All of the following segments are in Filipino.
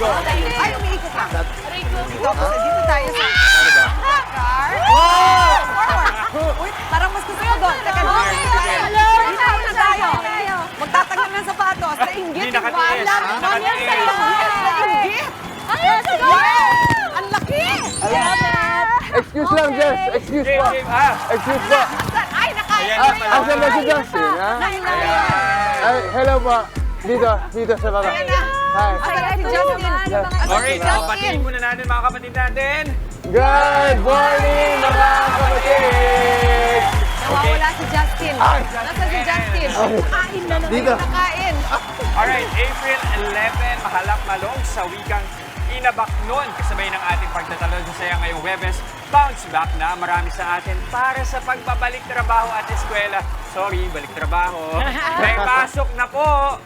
go. Ay, umiikot ka. Dito tayo sa car. Forward. Uy, parang mas gusto ko doon. Teka, Hello. dito tayo. Magtatanggal ng sapatos. Nainggit Hindi yung nakatiis. bala. Nakatiis. Nainggit. Ang laki. Excuse lang, Jess. Excuse po. Excuse po. Ay, nakain. Ayan Ah, na pala. asan ba si Justin, ha? Ay, hello po. Dito sa baba. Hi. Asan na si Justin? Alright, batiin muna natin mga kapatid natin. Good morning, mga kapatid! Nawawala si Justin. Ay. Nasaan si Justin? Kain na naman. Dito. Nakain. Alright, April 11, mahalak malong sa wikang Inabaknon. Kasabay ng ating pagtatalo sa saya ngayong Webes. Bounce back na marami sa atin para sa pagbabalik trabaho at eskwela. Sorry, balik trabaho. May pasok na po.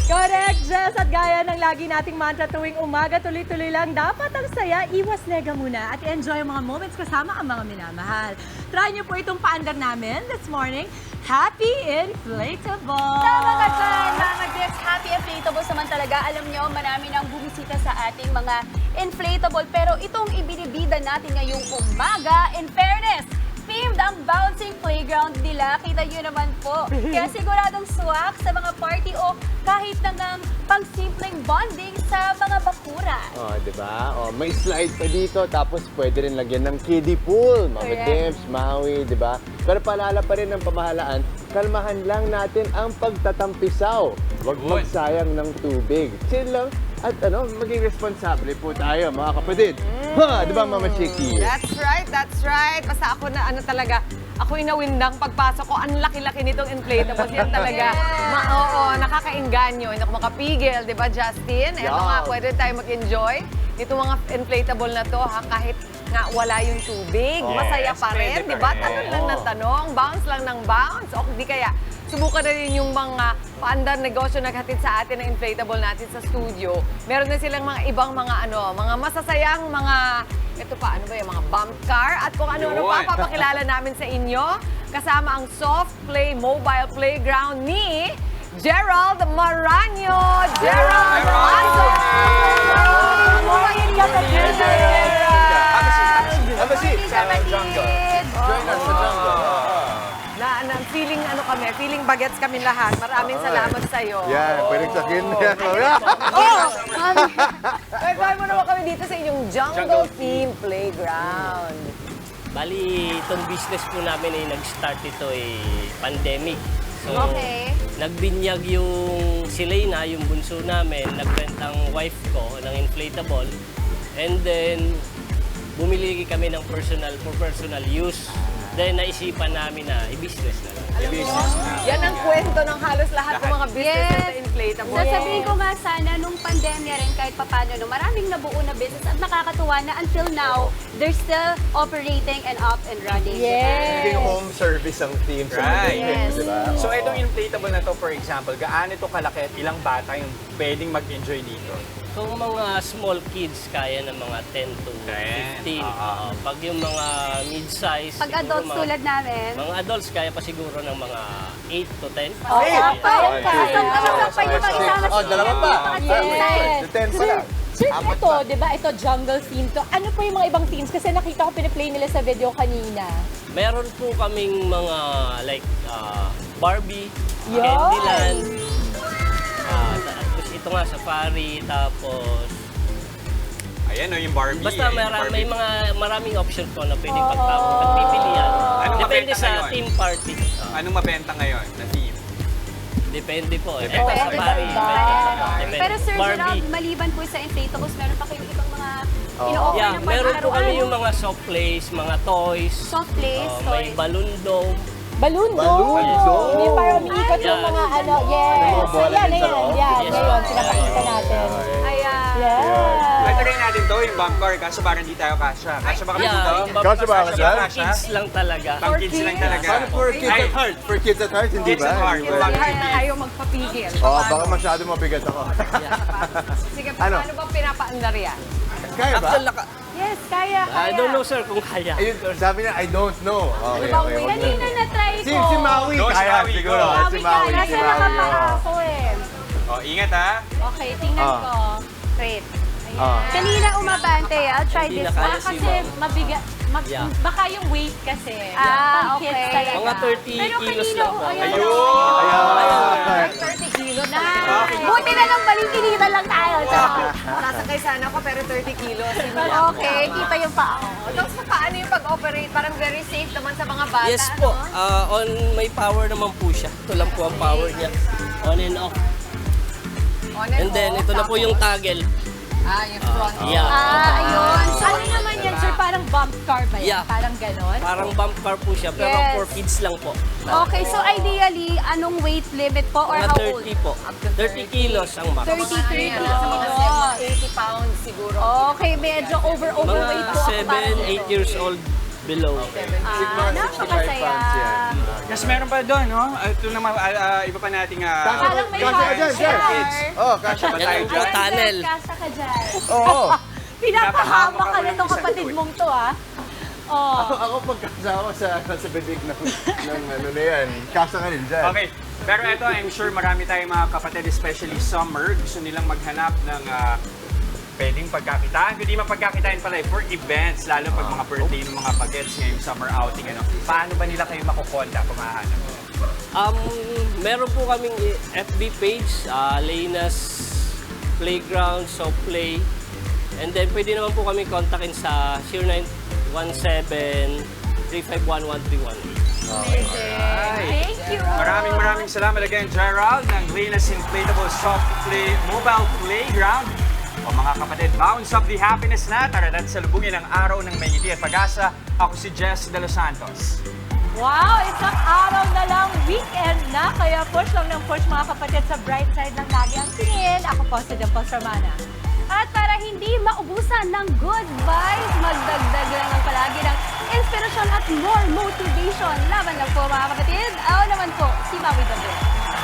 Correct, Jess. At gaya ng lagi nating mantra tuwing umaga, tuloy-tuloy lang. Dapat ang saya, iwas nega muna at enjoy ang mga moments kasama ang mga minamahal. Try niyo po itong paandar namin this morning. Happy Inflatable! Tama ka dyan, mga Dips. Happy Inflatable naman talaga. Alam nyo, marami nang bumisita sa ating mga inflatable. Pero itong ibinibida natin ngayong umaga, in fairness, themed ang bouncing playground nila. Kita nyo naman po. Kaya siguradong swak sa mga party o kahit na ng pang-simpleng bonding sa mga bakura. Oh, di ba? Oh, may slide pa dito, tapos pwede rin lagyan ng kiddie pool. Mga Correct. dips, Maui, di ba? Pero paalala pa rin ng pamahalaan, kalmahan lang natin ang pagtatampisaw. Huwag Good. magsayang ng tubig. Chill lang at maging responsable po tayo, mga kapatid. Ha, di ba, Mama Chiki? That's right, that's right. Basta ako na talaga, ako inawindang pagpasok ko, ang laki-laki nitong inflatables. Yan talaga. Oo, nakakainganyo. Hindi ako makapigil, di ba, Justin? Ito Yeah. nga, pwede tayo mag-enjoy. Ito mga inflatable na to, ha, kahit nga wala yung tubig, Yes, masaya pa rin, pwede di pa ba? rin. Tanong lang ng tanong, bounce lang ng bounce. O di kaya, subukan na rin yung mga paandar negosyo naghatid sa atin ng inflatable natin sa studio. Meron na silang mga ibang mga masasayang mga, ito pa, ano ba yung mga bump car at kung ano-ano pa Yun. papakilala namin sa inyo. Kasama ang Soft Play Mobile Playground ni Gerald Maranyo. Gerald Maranyo! Morning, kapatid! Have a seat. Kapatid! Join us sa jungle. Feeling feeling bagets kami lahat. Maraming salamat sa iyo. Yan, pwede sa akin. Oh! Bye-bye mo naman kami dito sa inyong Jungle Theme Playground. Bali, itong business po namin ay nag-start ito pandemic. So, Okay. nagbinyag yung si Leyna, yung bunso namin, nagbenta ang wife ko ng inflatable. And then, bumili kami ng for personal use. Then, naisipan namin na i-business na lang. Alam mo, yan ang kwento ng halos lahat ng mga business Yes. sa inflatable. Sasabihin ko nga sana, nung pandemya rin, kahit papano, no, maraming nabuo na business at nakakatuwa na until now, they're still operating and up and running. Yes. Naging home service ang team sa Right. Yes. di ba? So itong inflatable na to, for example, gaano ito kalaki at ilang bata yung pwedeng mag-enjoy dito? Kung mga small kids, kaya ng mga 10 to 15. Pag yung mga mid-size, Pag siguro adults mga- tulad namin, Mga adults, kaya pa siguro ng mga 8 to 10. kasama pa yung mag-isama Oh, dalawa pa. Yes. The 10 pa lang. Sir, ito, di ba, ito jungle theme to. Ano po yung mga ibang themes? Kasi nakita ko piniplay nila sa video kanina. Meron po kaming mga like Barbie, Yun. Candyland, tapos ito nga safari, tapos Ayan o, yung Barbie. basta yung Barbie. may mga maraming option po na pwedeng pagpipilian. Anong Depende mabenta sa ngayon? team party. Anong mabenta ngayon na theme? Depende po. Depende. Ito Depende safari. ba? Depende. Pero Sir Barbie. Gerald, maliban po sa inflatables, meron pa kayong ibang mga ino-offer Yeah, na meron po kami yung paglaruan? mga soft plays, mga toys. Soft plays, May toys. balloon dome. Balloon Balloon dome. dome. Yung parang umiikot yung Yan. mga ano, yes. Mga bola Ayan, din sa ayan, loob. yan. Yes. Ngayon, pinapakita natin. Ayan. Yes. Ay, try natin to, yung bump car, kaso parang hindi tayo kasha. Kasha ba kami Yeah, dito? yung Kasya ba Kasya kasya? ba? kids lang talaga. Pang kids lang talaga. Paano for kids Ay, at heart? For kids at heart, hindi Kids ba? at heart. Hindi Yung ba? bump Kaya na ayaw magpapigil. Oh, baka masyado mabigat ako. Sige, Ano? paano ba pinapaandar yan? Kaya ba? Yes, kaya, kaya. I don't know sir kung kaya. Ayun, sabi niya, I don't know. Okay, Ano ba, okay. wag na. Kanina na-try ko. Si Maui, Go, si kaya Maui, siguro. go. Si Maui, Kaya si nasa Maui. nakapaa oh. ako eh. Oh, ingat ha. Okay, tingnan Ah. ko. Great. Kanina umabante, I'll try Hindi this na kaya one. si Kasi Ma'am. mabigat. Yeah. Baka yung weight kasi. Ah, Pang kids okay. talaga. Mga 30 Pero kilos kanina, lang po. Ayan. 30 kilos. Buti na lang balintinitan lang tayo. Sasakay sana ako pero 30 kilos. Okay, kita yung paa. Tapos paano yung pag-operate? Parang very safe naman sa mga bata. Yes po. ano? On may power naman po siya. Ito lang po ang power niya. On and off. On And then, off, ito na po tapos- yung toggle. yung front. Yeah. Ayun. So, ano naman yan, sir? Parang bump car ba yan? Yeah. Parang ganon? Parang bump car po siya, pero Yes. for kids lang po. Okay, so ideally, anong weight limit po or Mga how old? 30 po. 30 kilos ang max. 33 Ano, kilos. mga 80 pounds siguro. Okay, medyo overweight Mga po ako 7, parang 8 years old below. napakasaya. Yes, meron pa doon, no? Ito naman, iba pa nating... Parang may Kasya ka dyan, sir. kids. Oh, kasya Ba ka. tayo Yan dyan? ang tunnel. Kasa ka dyan. Oo. Pinapahama ka na itong kapatid mong to, ah. Oh. Ako pagkasama sa bibig ng ano na yan. Kasya ka rin dyan. Okay. Pero ito, I'm sure marami tayong mga kapatid, especially summer, gusto nilang maghanap ng pwedeng pagkakitaan. Kundi mapagkakitaan pala for events, lalo pag mga birthday ng mga bagets ngayong summer outing. Ano. Paano ba nila kayo makukonda kung mahanap? Meron po kaming FB page, Lena's Playground, So Play. And then pwede naman po kami kontakin sa 0917-351-1318. Thank you. Maraming salamat again, Gerald, ng Lena's Inflatable Soft Play Mobile Playground. O mga kapatid, bounce up the happiness na. Tara natin salubungin ang araw ng may ngiti at pag-asa. Ako si Jess De Los Santos. Wow, isang araw na lang, weekend na. Kaya push lang ng push mga kapatid sa bright side ng lagi ang tingin. Ako po si Dimples Romana. At para hindi maubusan ng good vibes, magdagdag lang ng palagi ng inspirasyon at more motivation. Laban lang po mga kapatid. Ako naman po, si Maui Dabe.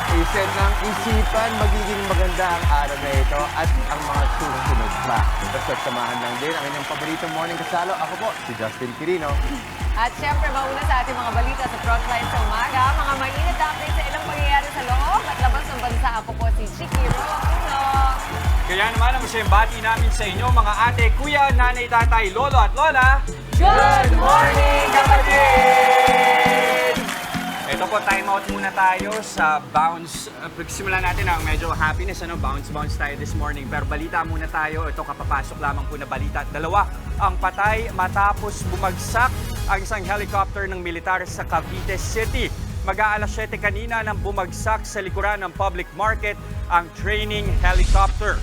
Iset ng isipan, magiging maganda ang araw na ito at ang mga susunod pa. Basta't samahan lang din ang inyong paboritong morning kasalo. Ako po, si Justin Quirino. At syempre, mauna sa ating mga balita sa frontline sa umaga, mga mainit na update sa ilang pangyayari sa loob at labas ng bansa. Ako po si Chiki Roquino. Kaya naman ang masayang bati namin sa inyo, mga ate, kuya, nanay, tatay, lolo at lola. Good morning, kapatid! Ito po, time out muna tayo sa bounce. Pagsimulan natin ang medyo happiness, bounce tayo this morning. Pero balita muna tayo. Ito, kapapasok lamang po na balita. Dalawa ang patay matapos bumagsak ang isang helicopter ng militar sa Cavite City. Mag-aalas 7 kanina nang bumagsak sa likuran ng public market ang training helicopter.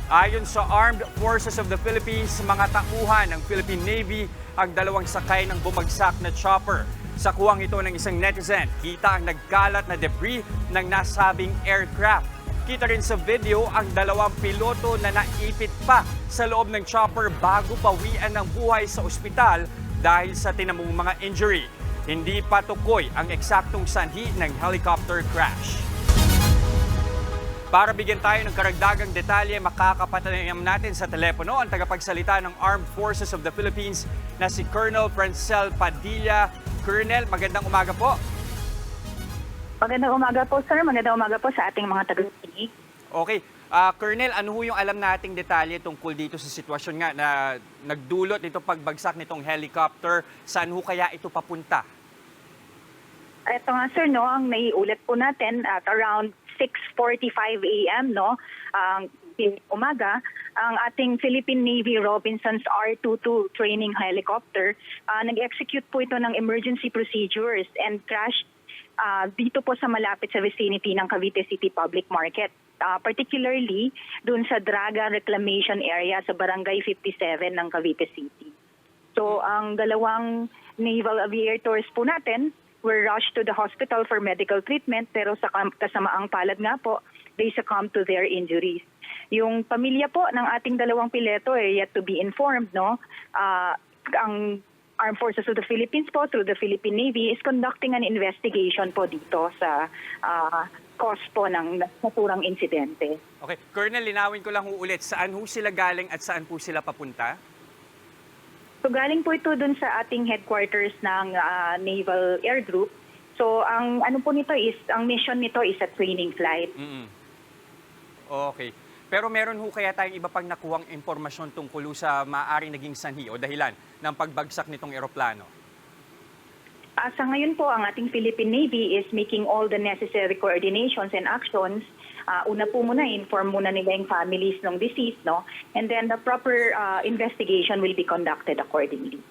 Ayon sa Armed Forces of the Philippines, mga tauhan ng Philippine Navy ang dalawang sakay ng bumagsak na chopper. Sa kuwang ito ng isang netizen, kita ang nagkalat na debris ng nasabing aircraft. Kita rin sa video ang dalawang piloto na naipit pa sa loob ng chopper bago pawian ng buhay sa ospital dahil sa tinamong mga injury. Hindi pa tukoy ang eksaktong sanhi ng helicopter crash. Para bigyan tayo ng karagdagang detalye, makakapatanayam natin sa telepono ang tagapagsalita ng Armed Forces of the Philippines na si Colonel Francel Padilla. Colonel, magandang umaga po. Magandang umaga po, sir. Magandang umaga po sa ating mga tagapakinig. Okay. Colonel, ano ho yung alam nating detalye tungkol dito sa sitwasyon nga na nagdulot nito pagbagsak nitong helicopter? Saan ho kaya ito papunta? Ito nga, sir, no, ang naiulat po natin at around 6:45 a.m., no, umaga, ang ating Philippine Navy Robinson's R-22 training helicopter, nag-execute po ito ng emergency procedures and crashed dito po sa malapit sa vicinity ng Cavite City Public Market. Particularly dun sa Draga Reclamation Area sa Barangay 57 ng Cavite City. So ang dalawang naval aviators po natin were rushed to the hospital for medical treatment pero sa kasamaang palad nga po, they succumbed to their injuries. Yung pamilya po ng ating dalawang piloto yet to be informed, no? Ang Armed Forces of the Philippines po through the Philippine Navy is conducting an investigation po dito sa cause po ng naturang insidente. Okay. Colonel, linawin ko lang ho ulit, saan ho sila galing at saan po sila papunta? So galing po ito dun sa ating headquarters ng Naval Air Group. So ang ano po nito is, ang mission nito is a training flight. Okay. Pero meron ho kaya tayong iba pang nakuhang impormasyon tungkol sa maaaring naging sanhi o dahilan ng pagbagsak nitong eroplano? Sa ngayon po, ang ating Philippine Navy is making all the necessary coordinations and actions. Una po muna, inform muna nila yung families ng deceased, no? And then the proper investigation will be conducted accordingly.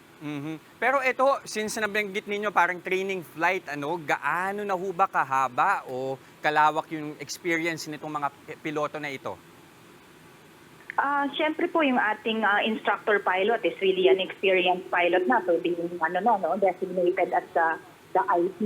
Pero ito, since nabanggit ninyo parang training flight, gaano na ho ba kahaba o kalawak yung experience nitong mga piloto na ito? Siyempre po yung ating instructor pilot is really an experienced pilot na. So being designated as the IT.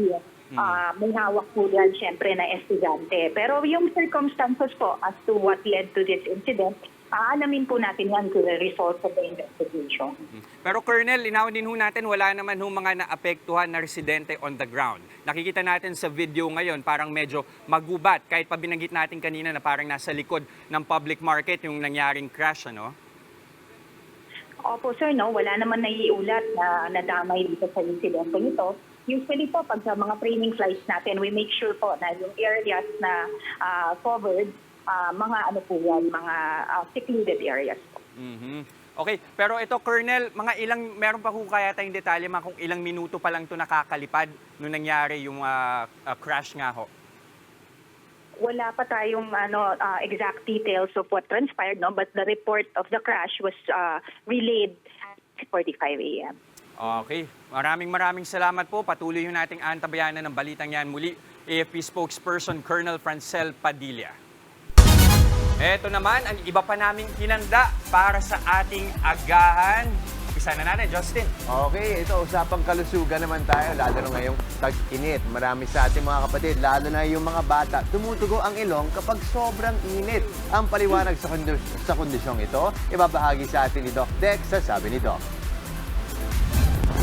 May hawak po yan siyempre na estudyante. Pero yung circumstances po as to what led to this incident, alamin po natin yan to the results of the investigation. Pero Colonel, linawin din ho natin, wala naman ho mga naapektuhan na residente on the ground. Nakikita natin sa video ngayon, parang medyo magubat. Kahit pa binanggit natin kanina na parang nasa likod ng public market yung nangyaring crash, ano? Opo sir, no? Wala naman naiulat na nadamay dito sa incident nito. Usually po, pag sa mga training flights natin, we make sure po na yung areas na covered, mga po yan, mga secluded areas po. Okay, pero ito Colonel, meron pa ho kaya tayong detalye kung ilang minuto pa lang ito nakakalipad nung nangyari yung crash nga ho? Wala pa tayong exact details of what transpired, no? But the report of the crash was relayed at 4:45 a.m. Okay, maraming salamat po. Patuloy yung nating antabayanan ng balitang yan muli. AFP spokesperson Colonel Francel Padilla. Ito naman ang iba pa naming hinanda para sa ating agahan. Isa na natin, Justin. Okay, ito usapang kalusugan naman tayo, lalo na ngayong tag-init. Marami sa ating mga kapatid, lalo na yung mga bata, tumutugo ang ilong kapag sobrang init. Ang paliwanag sa kondisyong ito, ibabahagi sa atin ni Doc Dex sa sabi ni Doc.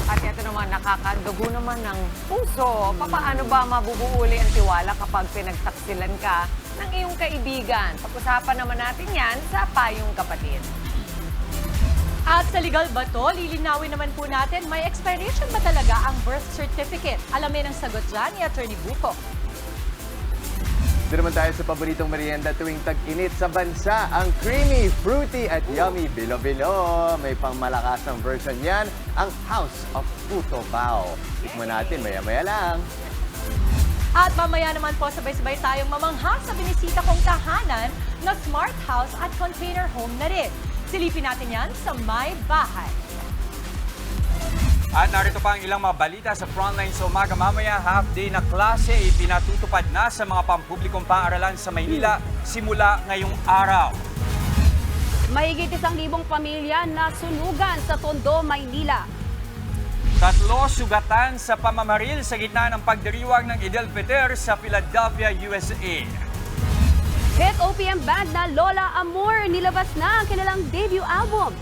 At ito naman, nakakadugo naman ng puso. Paano ba mabubuuli ang tiwala kapag pinagtaksilan ka ng iyong kaibigan? Pag-usapan naman natin yan sa Payong Kapatid. At sa legal ba to, lilinawin naman po natin, may expiration ba talaga ang birth certificate? Alamin ang sagot dyan ni Attorney Buko. Doon naman tayo sa paboritong merienda tuwing tag-init sa bansa, ang creamy, fruity at yummy bilo-bilo. May pangmalakasang version yan, ang House of Puto Bao. Tikman natin maya-maya lang. At mamaya naman po, sabay-sabay tayong mamangha sa binisita kong tahanan na smart house at container home na rin. Silipin natin yan sa My Bahay. At narito pa ang ilang mga balita sa Frontline sa umaga. Mamaya, half-day na klase ipinatutupad na sa mga pampublikong paaralan sa Maynila simula ngayong araw. Mahigit 1,000 pamilya na sunugan sa Tondo, Maynila. 3 sugatan sa pamamaril sa gitna ng pagdiriwang ng Eid al-Fitr sa Philadelphia, USA. Hit OPM band na Lola Amor nilabas na ang kanilang debut album.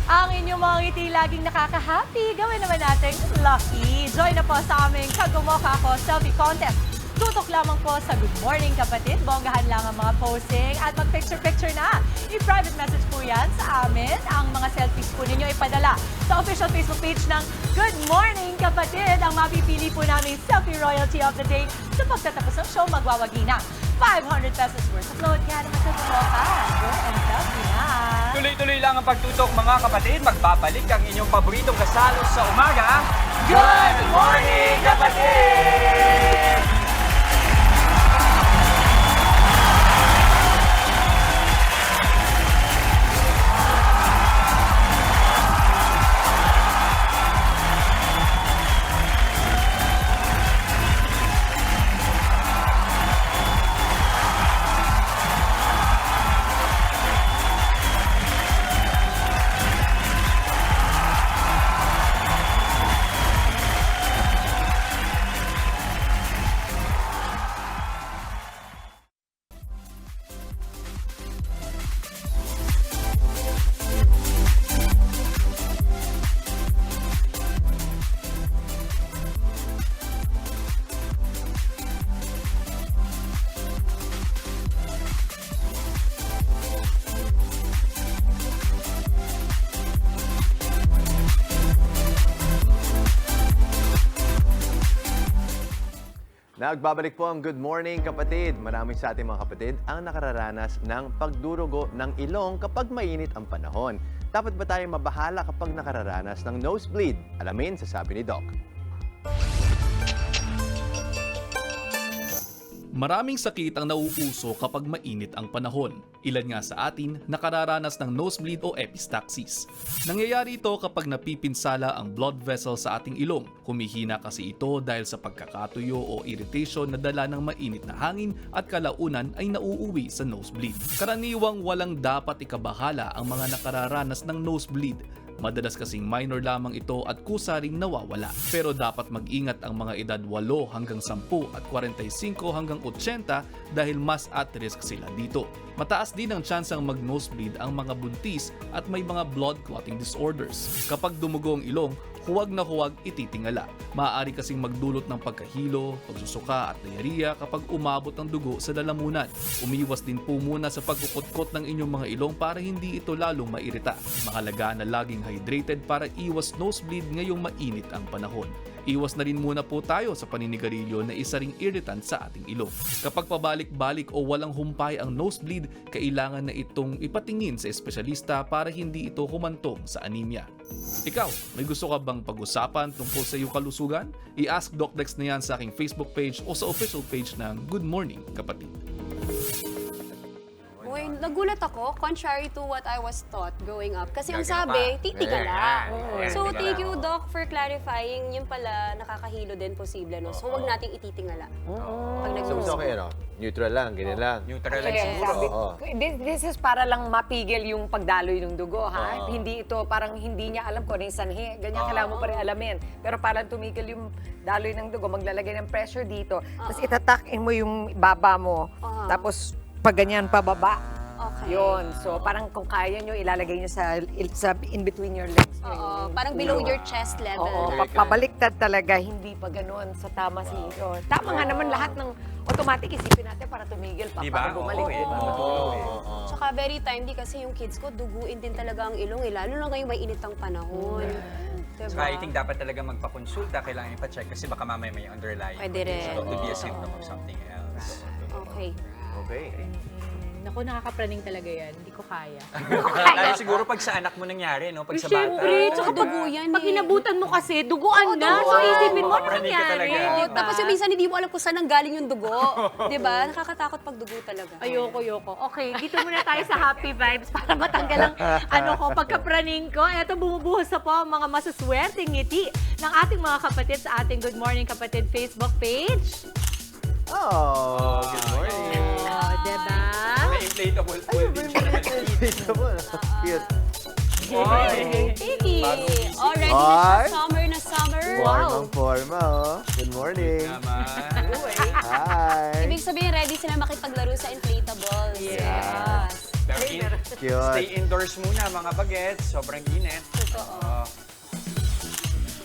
Ang inyong mga ngiti laging nakaka-happy, gawin naman natin lucky. Join na po sa aming Kagumokha Ako Selfie Contest. Tutok lamang po sa Good Morning Kapatid. Bonggahan lang ang mga posting at mag-picture-picture na. I-private message po yan sa amin. Ang mga selfies po ninyo ipadala sa official Facebook page ng Good Morning Kapatid. Ang mapipili po namin Selfie Royalty of the Day. Sa pagtatapos ng show, magwawagi na 500 pesos worth of load. Kaya naman sa Kagumokha. Go and selfie na. Tuloy-tuloy lang ang pagtutok mga kapatid. Magbabalik ang inyong paboritong kasalo sa umaga. Good morning, kapatid! Nagbabalik po ang Good Morning Kapatid. Marami sa ating mga kapatid ang nakararanas ng pagdurugo ng ilong kapag mainit ang panahon. Dapat ba tayong mabahala kapag nakararanas ng nosebleed? Alamin sa sabi ni Doc. Maraming sakit ang nauuso kapag mainit ang panahon. Ilan nga sa atin nakararanas ng nosebleed o epistaxis. Nangyayari ito kapag napipinsala ang blood vessel sa ating ilong. Humihina kasi ito dahil sa pagkakatuyo o irritation na dala ng mainit na hangin at kalaunan ay nauuwi sa nosebleed. Karaniwang walang dapat ikabahala ang mga nakararanas ng nosebleed. Madalas kasing minor lamang ito at kusa ring nawawala. Pero dapat mag-ingat ang mga edad 8 hanggang 10 at 45 hanggang 80 dahil mas at risk sila dito. Mataas din ang tsansang mag-nosebleed ang mga buntis at may mga blood clotting disorders. Kapag dumugo ang ilong, huwag na huwag ititingala. Maaari kasing magdulot ng pagkahilo, pagsusuka at diarrhea kapag umabot ang dugo sa lalamunan. Umiwas din po muna sa pagkukutkot ng inyong mga ilong para hindi ito lalong mairita. Mahalaga na laging hydrated para iwas nosebleed ngayong mainit ang panahon. Iwas na rin muna po tayo sa paninigarilyo na isa ring irritant sa ating ilong. Kapag pabalik-balik o walang humpay ang nosebleed, kailangan na itong ipatingin sa espesyalista para hindi ito humantong sa anemia. Ikaw, may gusto ka bang pag-usapan tungkol sa iyong kalusugan? I-ask Doc Dex na yan sa aking Facebook page o sa official page ng Good Morning Kapatid. Uy, nagulat ako, contrary to what I was taught growing up. Kasi ang sabi, titigala. So, thank you, Doc, for clarifying. Yung pala, nakakahilo din posible, no? So, huwag nating ititingala. Pag So, okay, no? Neutral lang, ganyan lang. Neutral lang Kaya siguro. sabi, Oo. this is para lang mapigil yung pagdaloy ng dugo, ha? Hindi ito, parang hindi niya alam kung ano yung sanhi. Ganyan kailangan mo pa rin alamin. Pero parang tumigil yung daloy ng dugo, maglalagay ng pressure dito. Tapos itatak-in mo yung baba mo. Tapos pag ganyan pababa. Okay. Yun. So parang kung kaya nyo, ilalagay nyo sa in between your legs. Oo, parang below your chest level. Oo, pabaliktad talaga, hindi pa ganun sa tama si ito. Tama nga naman lahat ng automatic isipin natin para tumigil pa, Diba? para bumalik. Oo, eh. Matulog eh. Tsaka very timely kasi yung kids ko, duguin din talaga ang ilong, lalo na ngayong may initang panahon. Diba? Saka I think dapat talaga magpakonsulta, kailangan ipa-check kasi baka mamaya may underlying. Pwede rin. So, it could be a symptom of something else. Okay. Okay. Naku, nakakapraning talaga yan. Hindi ko kaya. Lalo siguro pag sa anak mo nangyari, no? Pag sa bata. Siyempre, tsaka diba? dugo yan pag eh. inabutan mo kasi, duguan na. dugo. So, isipin mo ano Mapapraning ka nangyari. talaga. Diba? Tapos yung minsan hindi mo alam kung saan nanggaling yung dugo. Diba? Nakakatakot pag dugo talaga. Ayoko. Okay, dito muna tayo sa happy vibes para matanggal ang pagkapraning ko. Eto, bumubuhos na po ang mga masuswerteng ngiti ng ating mga kapatid sa ating Good Morning Kapatid Facebook page. Oh, good morning. Oh, diba? May inflatable pool din siya. Cute. Tiki! Already Ay. na summer na summer. Formang forma, oh. Good morning. Naman. Hi. Ibig sabihin, ready sila makipaglaro sa inflatables. Yes. Pero Cute. stay indoors muna mga bagets. Sobrang init. Totoo.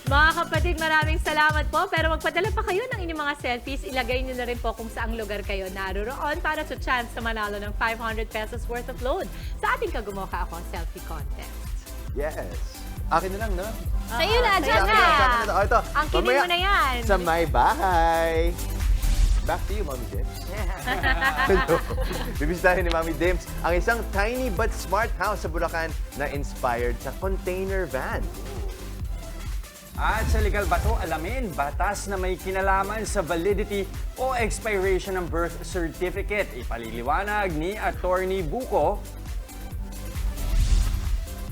Mga kapatid, maraming salamat po. Pero magpadala pa kayo ng inyong mga selfies. Ilagay niyo na rin po kung saang lugar kayo naroon para sa chance na manalo ng 500 pesos worth of load sa ating Kagumoka Ako Selfie Contest. Yes. Akin na lang, no? Sa'yo na, dyan Akin na. sa akin na. Oh, ito. Ang kinig Mamaya, mo na yan. Sa may bahay. Back to you, Mommy Dims. Hello. Bibisitahin ni Mommy Dims ang isang tiny but smart house sa Bulacan na inspired sa container van. At sa legal bato, alamin, batas na may kinalaman sa validity o expiration ng birth certificate. Ipaliliwanag ni Attorney Buko.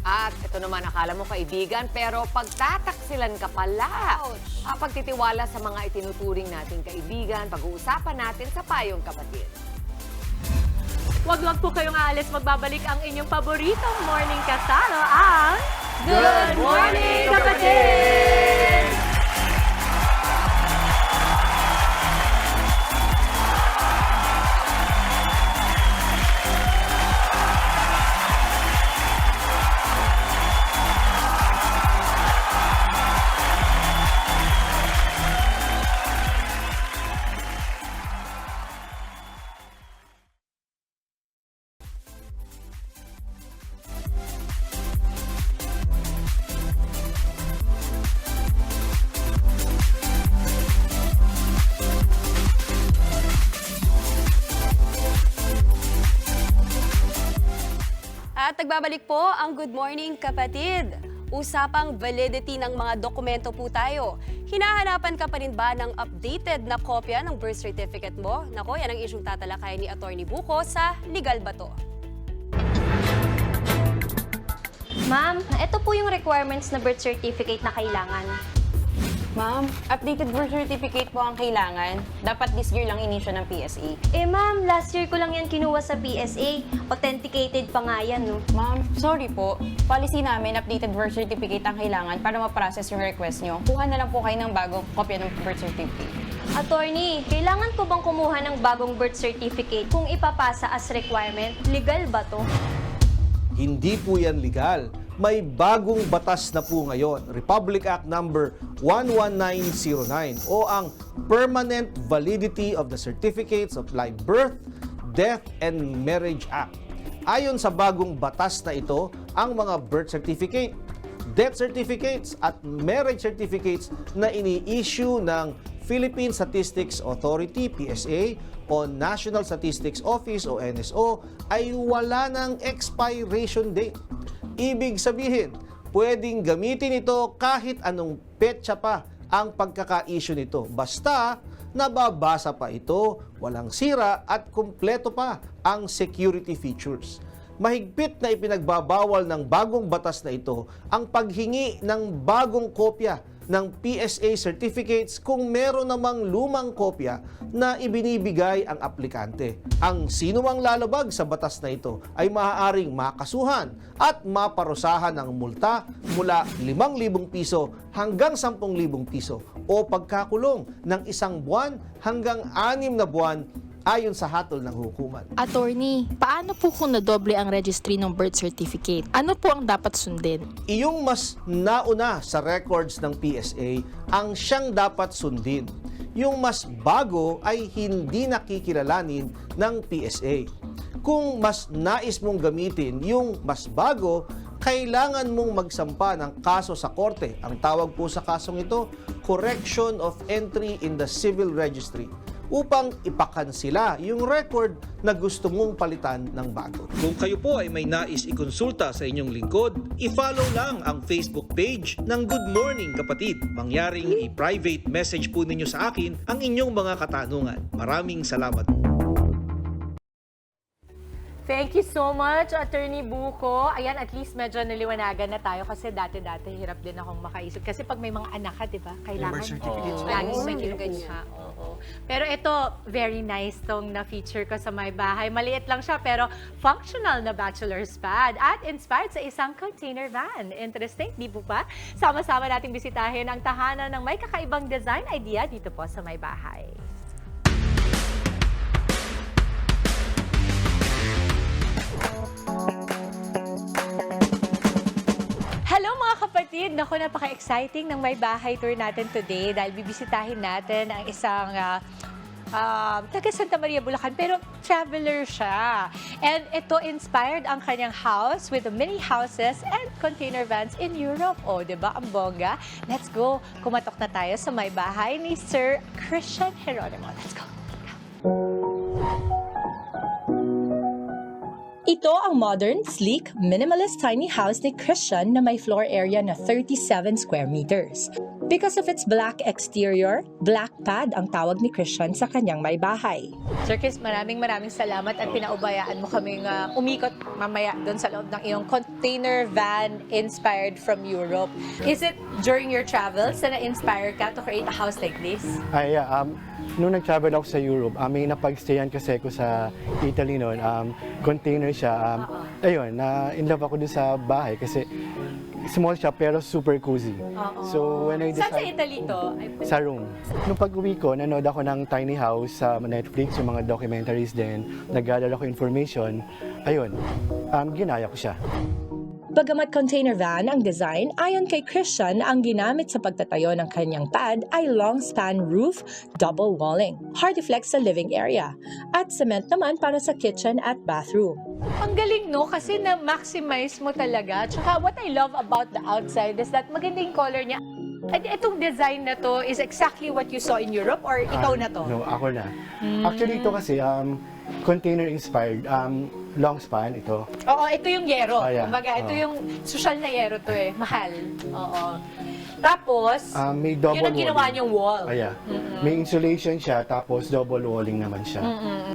At ito naman, akala mo kaibigan, pero pagtataksilan ka pala. Ouch. Pagtitiwala sa mga itinuturing nating kaibigan, pag-uusapan natin sa Payong Kapatid. Huwag po kayong aalis. Magbabalik ang inyong paboritong morning kasalo, ang Good Morning, Kapatid! At nagbabalik po ang Good Morning Kapatid. Usapang validity ng mga dokumento po tayo. Hinahanapan ka pa rin ba ng updated na kopya ng birth certificate mo? Nako, yan ang isyong tatalakayan ni Atty. Buko sa Legal ba to? Ma'am, ito po yung requirements na birth certificate na kailangan. Ma'am, updated birth certificate po ang kailangan. Dapat this year lang inisyo ng PSA. Ma'am, last year ko lang yan kinuha sa PSA. Authenticated pa nga yan, no? Ma'am, sorry po. Policy namin, updated birth certificate ang kailangan para ma-process yung request nyo. Kuha na lang po kayo ng bagong kopya ng birth certificate. Attorney, kailangan ko bang kumuha ng bagong birth certificate kung ipapasa as requirement? Legal ba to? Hindi po yan legal. May bagong batas na po ngayon, Republic Act number 11909 o ang Permanent Validity of the Certificates of Live Birth, Death, and Marriage Act. Ayon sa bagong batas na ito, ang mga birth certificate, death certificates at marriage certificates na ini-issue ng Philippine Statistics Authority, PSA, o National Statistics Office o NSO ay wala ng expiration date. Ibig sabihin, pwedeng gamitin ito kahit anong petsa pa ang pagkaka-issue nito. Basta nababasa pa ito, walang sira at kumpleto pa ang security features. Mahigpit na ipinagbabawal ng bagong batas na ito ang paghingi ng bagong kopya ng PSA certificates kung meron namang lumang kopya na ibinibigay ang aplikante. Ang sino mang lalabag sa batas na ito ay maaaring makasuhan at maparusahan ng multa mula 5,000 piso hanggang 10,000 piso o pagkakulong ng 1 buwan hanggang 6 na buwan ayon sa hatol ng hukuman. Attorney, paano po kung nadoble ang registry ng birth certificate? Ano po ang dapat sundin? Iyong mas nauna sa records ng PSA ang siyang dapat sundin. Yung mas bago ay hindi nakikilalanin ng PSA. Kung mas nais mong gamitin yung mas bago, kailangan mong magsampa ng kaso sa korte. Ang tawag po sa kasong ito, Correction of Entry in the Civil Registry, upang ipakansila yung record na gusto mong palitan ng bago. Kung kayo po ay may nais ikonsulta sa inyong lingkod, i-follow lang ang Facebook page ng Good Morning Kapatid. Mangyaring i-private message po ninyo sa akin ang inyong mga katanungan. Maraming salamat. Thank you so much, Attorney Buko. Ayan, at least medyo naliwanagan na tayo kasi dati-dati hirap din akong makaisip. Kasi pag may mga anak ka, di ba? Kailangan laging may kinukuha. Oo. Pero ito, very nice tong na-feature ko sa may bahay. Maliit lang siya, pero functional na bachelor's pad at inspired sa isang container van. Interesting, di po ba? Sama-sama nating bisitahin ang tahanan ng may kakaibang design idea dito po sa may bahay. Hello mga kapatid! Naku, napaka-exciting ng may bahay tour natin today dahil bibisitahin natin ang isang taga Santa Maria, Bulacan, pero traveler siya. And ito inspired ang kanyang house with the mini houses and container vans in Europe. O, diba? Ang bongga. Let's go. Kumatok na tayo sa may bahay ni Sir Christian Geronimo. Let's go. Ito ang modern, sleek, minimalist tiny house ni Christian na may floor area na 37 square meters. Because of its black exterior, black pad ang tawag ni Christian sa kanyang may bahay. Sir Chris, maraming salamat at pinaubayaan mo kaming umikot mamaya doon sa loob ng iyong container van inspired from Europe. Is it during your travels na na-inspire ka to create a house like this? Nung nag-travel ako sa Europe, may napag-stayan kasi ako sa Italy noon. Container siya. Ayun, in love ako dun sa bahay kasi small siya pero super cozy. So when I decided... Saan sa Italy to? Sa Rome. Nung pag-uwi ko, nanood ako ng tiny house sa Netflix, yung mga documentaries din. Nag-gather ako information. Ayun, ginaya ko siya. Bagamat container van ang design, ayon kay Christian, ang ginamit sa pagtatayo ng kanyang pad ay long span roof, double walling, Hardiflex sa living area, at cement naman para sa kitchen at bathroom. Ang galing, no? Kasi na-maximize mo talaga. Tsaka what I love about the outside is that maganda yung color niya. Itong design na to is exactly what you saw in Europe or ikaw na to? No, ako na. Actually, ito kasi container inspired. long span, ito. Oo, ito yung yero. Ah, yeah. Kumbaga, ito Oo. yung social na yero to eh. Mahal. Oo. Tapos, May double yun ang ginawa walling. niyong wall. May insulation siya, tapos double walling naman siya.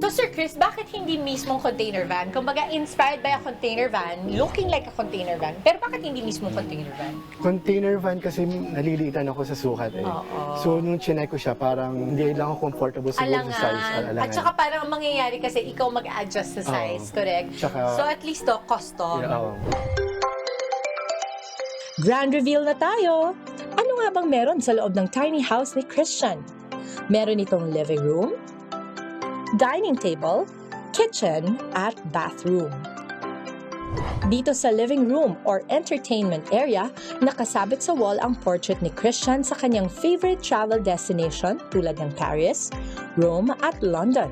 So, Sir Chris, bakit hindi mismong container van? Kumbaga, inspired by a container van, looking like a container van, pero bakit hindi mismong container van? Container van kasi naliliitan ako sa sukat eh. Oo. So, nung chinek ko siya, parang hindi lang ako comfortable siguro sa size. Alangan. At saka parang ang mangyayari kasi ikaw mag-adjust sa size, correct? Tsaka- So, at least to, custom. Yeah, oo. Grand reveal na tayo! Ano nga bang meron sa loob ng tiny house ni Christian? Meron itong living room, dining table, kitchen, at bathroom. Dito sa living room or entertainment area, nakasabit sa wall ang portrait ni Christian sa kanyang favorite travel destination tulad ng Paris, Rome, at London.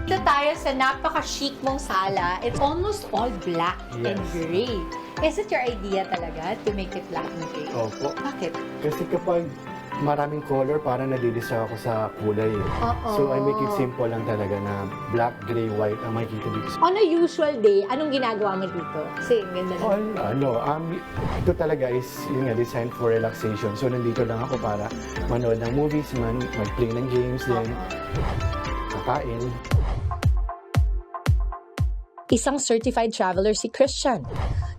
Dito tayo sa napaka-chic mong sala. It's almost all black and gray. Is it your idea talaga to make it black and gray? Opo. Bakit? Kasi kapag maraming color, parang nadidistract ako sa kulay. So, I make it simple lang talaga na black, gray, white ang makikita dito. On a usual day, anong ginagawa mo dito? Kasi ganda na. Ito talaga is yun nga, designed for relaxation. So, nandito lang ako para manood ng movies, mag-play ng games, then kakain. Isang certified traveler si Christian.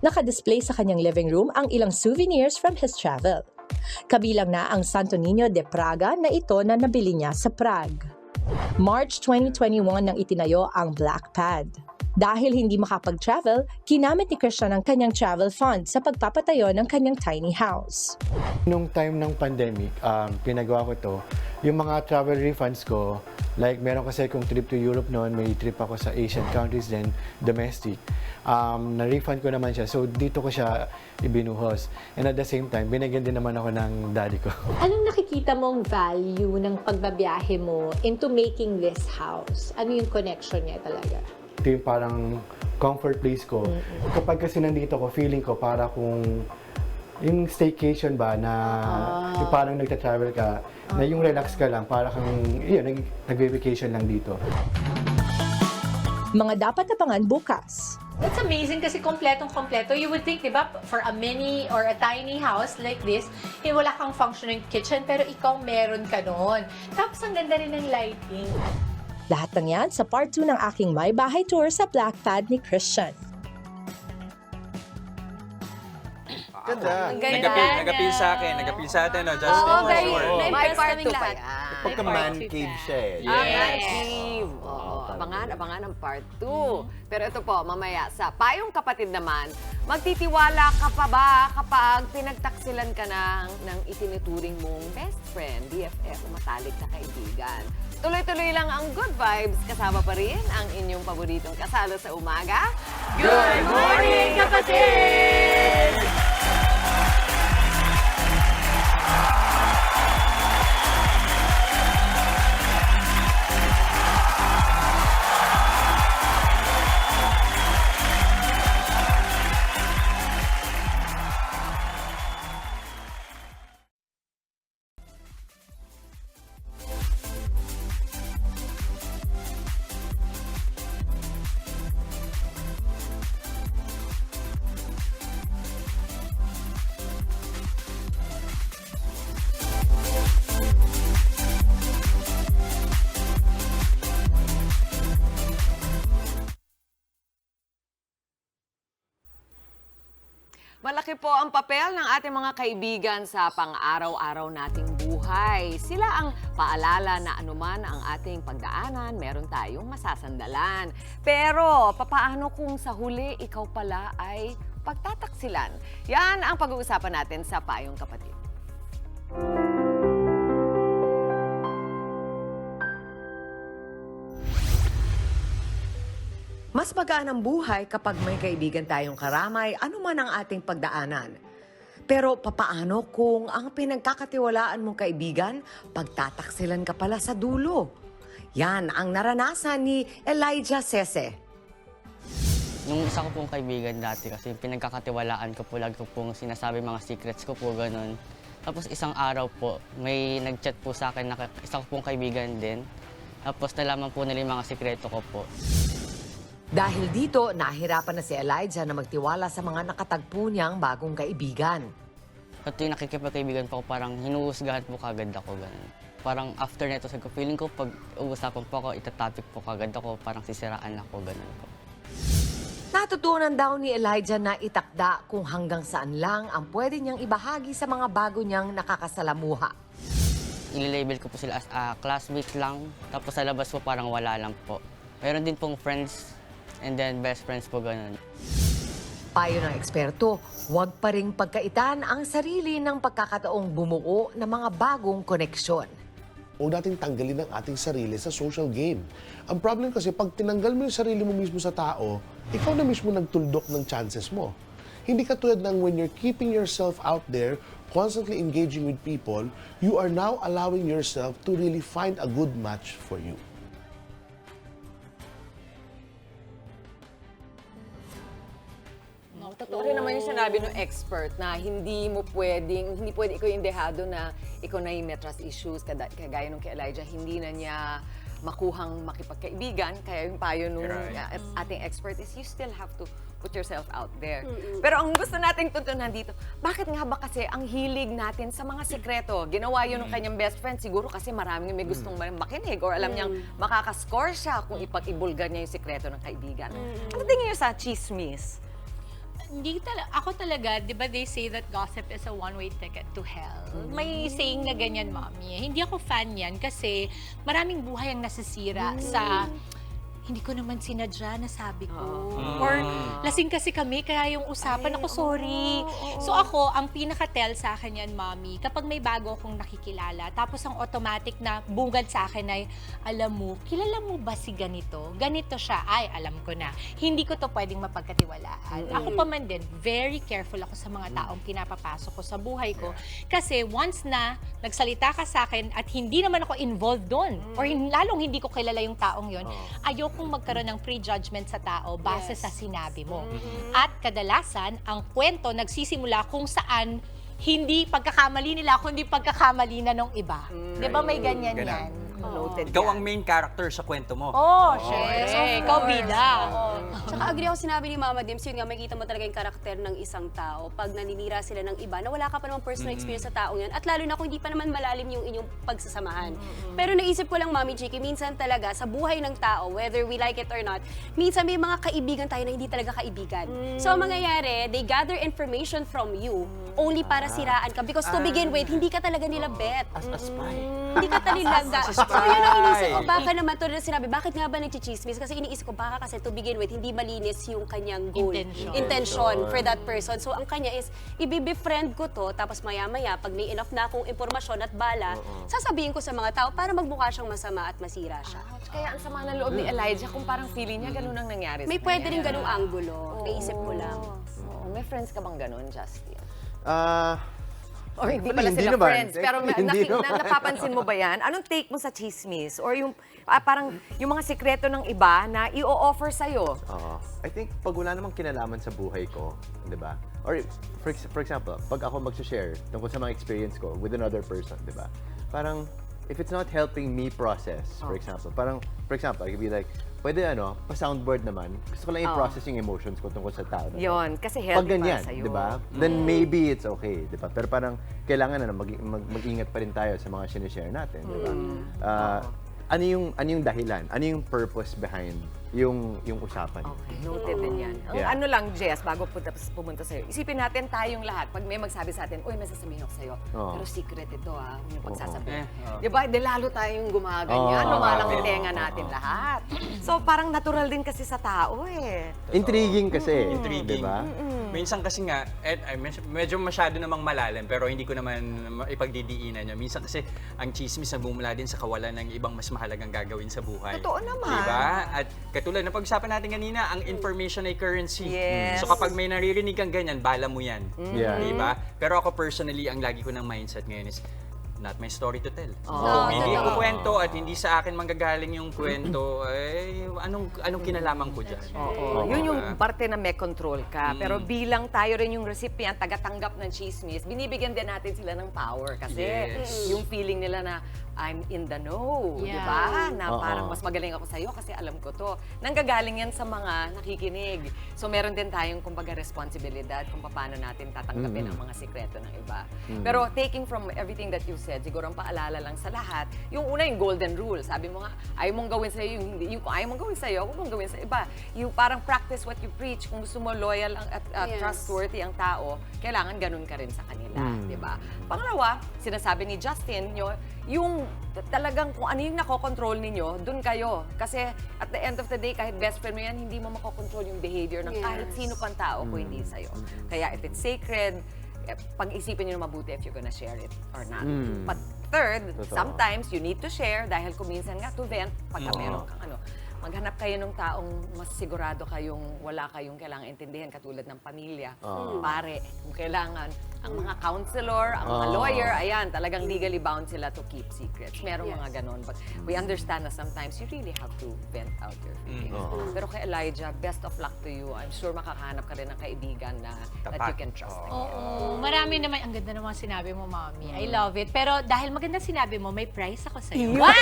Naka-display sa kanyang living room ang ilang souvenirs from his travel. Kabilang na ang Santo Niño de Praga na ito na nabili niya sa Prague. March 2021 nang itinayo ang Black Pad. Dahil hindi makapag-travel, ginamit ni Christian ang kanyang travel fund sa pagpapatayo ng kanyang tiny house. Nung time ng pandemic, pinagawa ko to. Yung mga travel refunds ko, like meron kasi akong trip to Europe noon, may trip ako sa Asian countries din, domestic. Na-refund ko naman siya. So, dito ko siya ibinuhos. And at the same time, binigyan din naman ako ng daddy ko. Anong nakikita mong value ng pagbabiyahe mo into making this house? Ano yung connection niya talaga? Ito yung parang comfort place ko. Kapag kasi nandito ko, feeling ko para kung yung staycation ba na yung parang nagta-travel ka, na yung relax ka lang, para kang nag-vacation lang dito. Mga dapat abangan bukas. That's amazing kasi kompletong-kompleto. You would think, di ba, for a mini or a tiny house like this, wala kang functioning kitchen, pero ikaw meron ka noon. Tapos ang ganda rin ng lighting. Lahat ng yan sa part 2 ng aking My Bahay Tour sa Black Pad ni Christian. Ganda. Nag-appeal sa akin. Nag-appeal sa atin, no, Justin? Oo, very Sure. May na-impress part kaming 2 pa lahat. yan. Pagka-man cave siya eh. Yes. Abangan ang part 2. Pero ito po, mamaya sa Payong Kapatid naman, magtitiwala ka pa ba kapag pinagtaksilan ka ng itinuturing mong best friend, BFF, o matalik na kaibigan? Tuloy-tuloy lang ang good vibes. Kasama pa rin ang inyong paboritong kasalo sa umaga. Good morning, kapatid! Malaki po ang papel ng ating mga kaibigan sa pang-araw-araw nating buhay. Sila ang paalala na anuman ang ating pagdaanan, meron tayong masasandalan. Pero papaano kung sa huli ikaw pala ay pagtataksilan? Yan ang pag-uusapan natin sa Payong Kapatid. Mas magaan ang buhay kapag may kaibigan tayong karamay, anuman ang ating pagdaanan. Pero papaano kung ang pinagkakatiwalaan mong kaibigan, pagtataksilan ka pala sa dulo? Yan ang naranasan ni Elijah Sese. Nung isa ko pong kaibigan dati kasi pinagkakatiwalaan ko po, lagi ko pong sinasabi mga secrets ko po, ganun. Tapos isang araw po, may nag-chat po sa akin na isa ko pong kaibigan din. Tapos nalaman po nila yung mga sikreto ko po. Dahil dito, nahirapan na si Elijah na magtiwala sa mga nakatagpo niyang bagong kaibigan. At yung nakikipagkaibigan po ako, parang hinuhusgahan po kagad ako. Ganun. Parang after nito, sabi ko, feeling ko pag uusapan po ako, itatopic po kagad ako, parang sisiraan ako, ganun po. Natutunan daw ni Elijah na itakda kung hanggang saan lang ang pwede niyang ibahagi sa mga bago niyang nakakasalamuha. Ililabel ko po sila as classmate lang, tapos sa labas po parang wala lang po. Meron din pong friends, and then best friends po, ganun. Payo ng eksperto, huwag pa ring pagkaitan ang sarili ng pagkakataong bumuo ng mga bagong koneksyon. Huwag natin tanggalin ang ating sarili sa social game. Ang problem kasi, pag tinanggal mo yung sarili mo mismo sa tao, ikaw na mismo nagtuldok ng chances mo. Hindi katulad ng when you're keeping yourself out there, constantly engaging with people, you are now allowing yourself to really find a good match for you. Totoo rin naman yung sinabi ng expert na hindi pwede ikaw yung dehado na ikaw na yung may trust issues, kagaya nung kay Elijah, hindi na niya makuhang makipagkaibigan. Kaya yung payo nung ating expert is you still have to put yourself out there. Pero ang gusto nating tutunan dito, bakit nga ba kasi ang hilig natin sa mga sikreto? Ginawa yun ng kanyang best friend, siguro kasi maraming may gustong makinig or alam niyang makakascore siya kung ipag-ibulgar niya yung sikreto ng kaibigan. Ano tingin niyo sa chismis? Ako talaga, di ba they say that gossip is a one-way ticket to hell? May saying na ganyan, Mommy. Hindi ako fan yan kasi maraming buhay ang nasisira sa hindi ko naman sinadya na sabi ko. Or lasing kasi kami, kaya yung usapan ako, sorry. So ako, ang pinaka-tell sa akin yan, Mommy, kapag may bago akong nakikilala, tapos ang automatic na bungad sa akin ay, alam mo, kilala mo ba si ganito? Ganito siya. Ay, alam ko na. Hindi ko to pwedeng mapagkatiwalaan. Ako pa man din, very careful ako sa mga taong pinapapasok ko sa buhay ko. Kasi once na nagsalita ka sa akin at hindi naman ako involved doon, or lalong hindi ko kilala yung taong yon, ayoko kung magkaroon ng prejudgment sa tao base sa sinabi mo. At kadalasan, ang kwento nagsisimula kung saan hindi pagkakamali nila, kundi pagkakamali na ng iba. Di ba may ganyan yan? Ikaw ang main character sa kwento mo. Syempre. Ikaw bida. Tsaka agree ako sinabi ni Mama Dims, yun nga, makikita mo talaga yung karakter ng isang tao pag naninira sila ng iba, na wala ka pa naman personal experience sa taong yan. At lalo na kung hindi pa naman malalim yung inyong pagsasamahan. Pero naisip ko lang, Mami Chiki, minsan talaga sa buhay ng tao, whether we like it or not, minsan may mga kaibigan tayo na hindi talaga kaibigan. So ang mangyayari, they gather information from you only para siraan ka. Because to begin with, hindi ka talaga nila bet. As a spy. Hindi ka talaga. So yun ang inisip ko, baka naman to na sinabi, bakit nga ba nagchichismis? Kasi iniisip ko, baka kasi to begin with, hindi malinis yung kanyang goal. Intention for that person. So ang kanya is, ibibefriend ko to, tapos maya-maya, pag may enough na akong impormasyon at bala, sasabihin ko sa mga tao para magmukha siyang masama at masira siya. Kaya ang sama ng loob ni Elijah kung parang feeling niya ganun ang nangyari May pwede rin ganung anggulo. Naisip ko lang. May friends ka bang ganun, Justin? Or hindi pala sila friends, pero napapansin mo ba yan? Anong take mo sa chismis? Or yung parang yung mga sikreto ng iba na i-offer sa'yo? I think pag wala namang kinalaman sa buhay ko, di ba? Or for example, pag ako mag-share tungkol sa mga experience ko with another person, di ba? Parang if it's not helping me process, for example, I could be like, pwede pa-soundboard naman. Gusto ko lang i-process yung emotions ko tungkol sa tao. Yun, kasi pag healthy ganyan, para sa'yo. di ba? Then maybe it's okay, di ba? Pero parang kailangan mag-ingat pa rin tayo sa mga sinishare natin, di ba? Ano yung dahilan? Ano yung purpose behind yung usapan? Okay, noted din yan. Ang ano lang, Jess, bago pumunta sa'yo, isipin natin tayong lahat, pag may magsabi sa atin, uy, may sasabihin ako sa'yo, pero secret ito huwag yung pagsasabihin. Di ba? De lalo tayong gumaganyan, lumalang yung tenga natin lahat. So, parang natural din kasi sa tao Intriguing kasi, di Intriguing. ba? Minsan kasi nga, medyo masyado namang malalim, pero hindi ko naman ipagdidiinan niya. Minsan kasi ang chismis nagmumula din sa kawalan ng ibang mas mahalagang gagawin sa buhay. Totoo naman. Diba? At katulad na pag-usapan natin kanina, ang information ay currency. Yes. So kapag may naririnig kang ganyan, bala mo yan. Yeah. Diba? Pero ako personally, ang lagi ko ng mindset ngayon is, not my story to tell. Oh, Kung hindi ko kwento at hindi sa akin manggagaling yung kwento, ay anong kinalaman ko dyan? Yun yung parte na may control ka. Pero bilang tayo rin yung recipient, tagatanggap ng chismis, binibigyan din natin sila ng power. Kasi yung feeling nila na, I'm in the know, di Yeah. ba? Na Oo. parang mas magaling ako sa'yo kasi alam ko to. Nanggagaling yan sa mga nakikinig. So meron din tayong kumbaga responsibilidad kung paano natin tatanggapin ang mga sikreto ng iba. Pero taking from everything that you said, siguro ang paalala lang sa lahat, yung una yung golden rule. Sabi mo nga, ayaw mong gawin sa'yo yung hindi. Yung kung ayaw mong gawin sa'yo, huwag mong gawin sa iba. Yung parang practice what you preach. Kung gusto mo loyal at Yes. trustworthy ang tao, kailangan ganun ka rin sa kanila, di ba? Pangalawa, sinasabi ni Justin, yung talagang kung ano yung nakokontrol ninyo, dun kayo. Kasi at the end of the day, kahit best friend mo yan, hindi mo makokontrol yung behavior ng kahit sino pang tao kung hindi sa'yo. Kaya if it's sacred, pag-isipin nyo na mabuti if you're gonna share it or not. But third, Totoo. sometimes you need to share dahil kung minsan nga to vent, pagka meron kang maghanap kayo ng taong mas sigurado kayong wala kayong kailangan intindihan katulad ng pamilya, pare, kung kailangan, ang mga counselor, ang mga lawyer, ayan, talagang legally bound sila to keep secrets. Merong mga ganon. But we understand na sometimes you really have to vent out your feelings. Pero kay Elijah, best of luck to you. I'm sure makakahanap ka rin ng kaibigan na that you can trust. Oo. Marami naman, ang ganda naman sinabi mo, Mami. I love it. Pero dahil maganda sinabi mo, may prize ako sa'yo. Wow!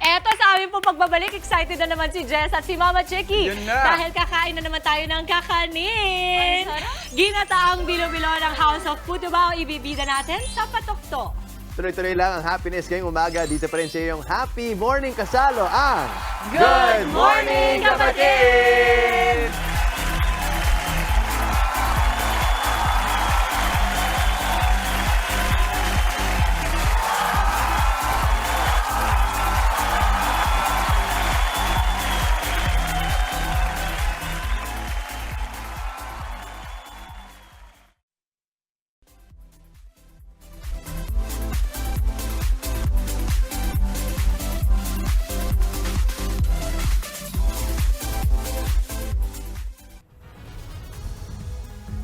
Eto sa amin po pagbabalik, excited na naman si Jess at si Mama Chicky. Yun na. Dahil kakain na naman tayo ng kakanin. Ginataang bilo-bilo ng House of Puto Bao, ibibida natin sa Patokto. Tuloy-tuloy lang ang happiness ngayong umaga. Dito pa rin sa iyong Happy Morning Kasalo ang Good Morning, Kapatid!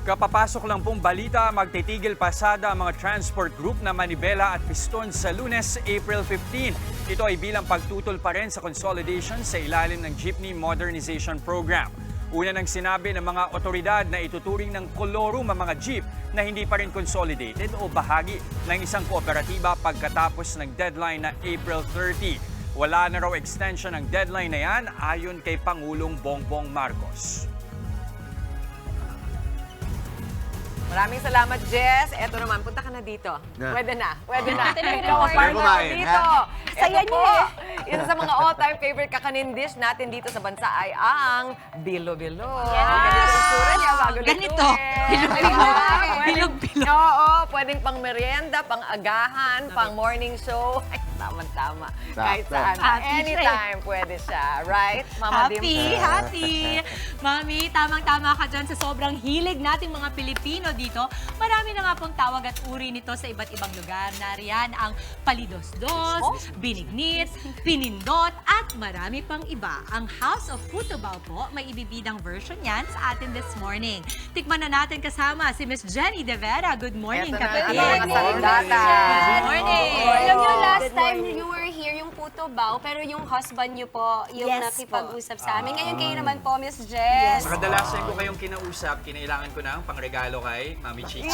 Kapapasok lang pong balita, magtitigil pasada ang mga transport group na Manibela at Piston sa Lunes, April 15. Ito ay bilang pagtutol pa rin sa consolidation sa ilalim ng Jeepney Modernization Program. Una nang sinabi ng mga otoridad na ituturing ng kolorum ang mga jeep na hindi pa rin consolidated o bahagi ng isang kooperatiba pagkatapos ng deadline na April 30. Wala na raw extension ng deadline na yan ayon kay Pangulong Bongbong Marcos. Maraming salamat, Jess. Eto naman, punta ka na dito. Pwede na. Pwede na. Pwede na. Ikaw ang partner kumain, ko dito. ha? Saya Ito niyo po, eh. isa sa mga all-time favorite kakanin dish natin dito sa bansa ay ang bilo-bilo. Yes. Ganito ang sura niya bago Ganito. lutuin. Bilo-bilo. Oo, pwedeng pang merienda, pang agahan, pang morning show. Ay, tama-tama. Kahit saan. Happy Anytime pwede siya. Right? Mama Happy, Dim? happy! Mami, tamang-tama ka dyan sa sobrang hilig nating mga Pilipino dito. Marami na nga pong tawag at uri nito sa iba't ibang lugar. Nariyan ang palidosdos, binignit, pinindot, at marami pang iba. Ang House of Puto Bao po, may ibibidang version yan sa atin this morning. Tikman na natin kasama si Miss Jenny De Vera. Good morning, Eto na, kapatid. ang mga salindata. Good morning. Alam niyo, last time you were here, yung Puto Bao, pero yung husband niyo po, yung Yes nakipag-usap sa amin. Ngayon kayo naman po, Miss Jess. Kadalasan ko kayong kinausap, kinailangan ko ng pangregalo kay Mami Chichi.